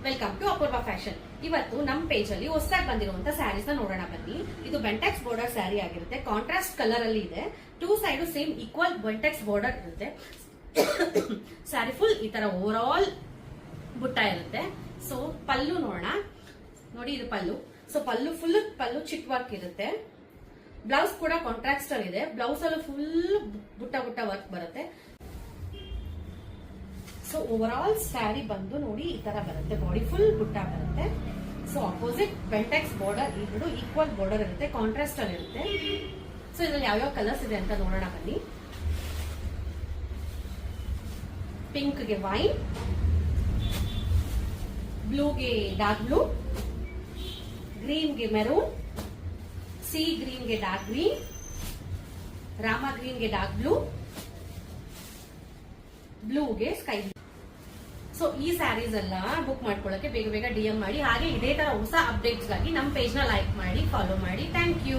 Welcome to Apoorva fashion. ಇವತ್ತು ನಮ್ಮ page ಅಲ್ಲಿ ಹೊಸದಾಗಿ ಬಂದಿರುವಂತ ಸ್ಯಾರೀಸ್ ನ ನೋಡೋಣ ಬನ್ನಿ. ಇದು ಬೆಂಟೆಕ್ಸ್ ಬಾರ್ಡರ್ ಸ್ಯಾರಿ ಆಗಿರುತ್ತೆ. ಕಾಂಟ್ರಾಸ್ಟ್ ಕಲರ್ ಅಲ್ಲಿ ಇದೆ. Two side same equal Bentex border ಇರುತ್ತೆ. ಸ್ಯಾರಿ ಫುಲ್ ಈ ತರ ಓವರ್ ಆಲ್ ಬುಟ್ಟ ಇರುತ್ತೆ. ಸೊ ಪಲ್ಲು ನೋಡೋಣ. ನೋಡಿ ಇದು ಪಲ್ಲು. ಸೊ ಪಲ್ಲು ಚಿಟ್ ವರ್ಕ್ ಇರುತ್ತೆ. ಬ್ಲೌಸ್ ಕೂಡ ಕಾಂಟ್ರಾಕ್ಟರ್ ಇದೆ. ಬ್ಲೌಸ್ ಅಲ್ಲೂ ಫುಲ್ ಬುಟ್ಟ ವರ್ಕ್ ಬರುತ್ತೆ. ಸೊ ಓವರ್ ಆಲ್ ಸ್ಯಾರಿ ಬಂದು ನೋಡಿ ಈ ತರ ಬರುತ್ತೆ. ಬಾಡಿ ಫುಲ್ ಬುಟ್ಟ ಬರುತ್ತೆ. ಸೊ ಅಪೋಸಿಟ್ ಬೆಂಟೆಕ್ಸ್ ಬಾರ್ಡರ್ ಎರಡು ಈಕ್ವಲ್ ಬಾರ್ಡರ್ ಇರುತ್ತೆ. ಕಾಂಟ್ರಾಸ್ಟ್ ಅಲ್ಲಿ ಇರುತ್ತೆ. ಸೊ ಇದ್ರಲ್ಲಿ ಯಾವ್ಯಾವ ಕಲರ್ಸ್ ಇದೆ ಅಂತ ನೋಡೋಣ ಬನ್ನಿ. ಪಿಂಕ್ ಗೆ ವೈನ್, ಬ್ಲೂಗೆ ಡಾರ್ಕ್ ಬ್ಲೂ, ಗ್ರೀನ್ ಗೆ ಮೆರೂನ್, ಸಿ ಗ್ರೀನ್ ಗೆ ಡಾರ್ಕ್ ಗ್ರೀನ್, ರಾಮ ಗ್ರೀನ್ ಗೆ ಡಾರ್ಕ್ ಬ್ಲೂ, ಬ್ಲೂಗೆ ಸ್ಕೈ ಬ್ಲೂ. ಸೊ ಈ ಸ್ಯಾರೀಸ್ ಎಲ್ಲ ಬುಕ್ ಮಾಡ್ಕೊಳ್ಳಕ್ಕೆ ಬೇಗ ಬೇಗ DM ಮಾಡಿ. ಹಾಗೆ ಇದೇ ತರ ಹೊಸ ಅಪ್ಡೇಟ್ಸ್ ಗಾಗಿ ನಮ್ಮ ಪೇಜ್ ನ ಲೈಕ್ ಮಾಡಿ, ಫಾಲೋ ಮಾಡಿ. Thank you.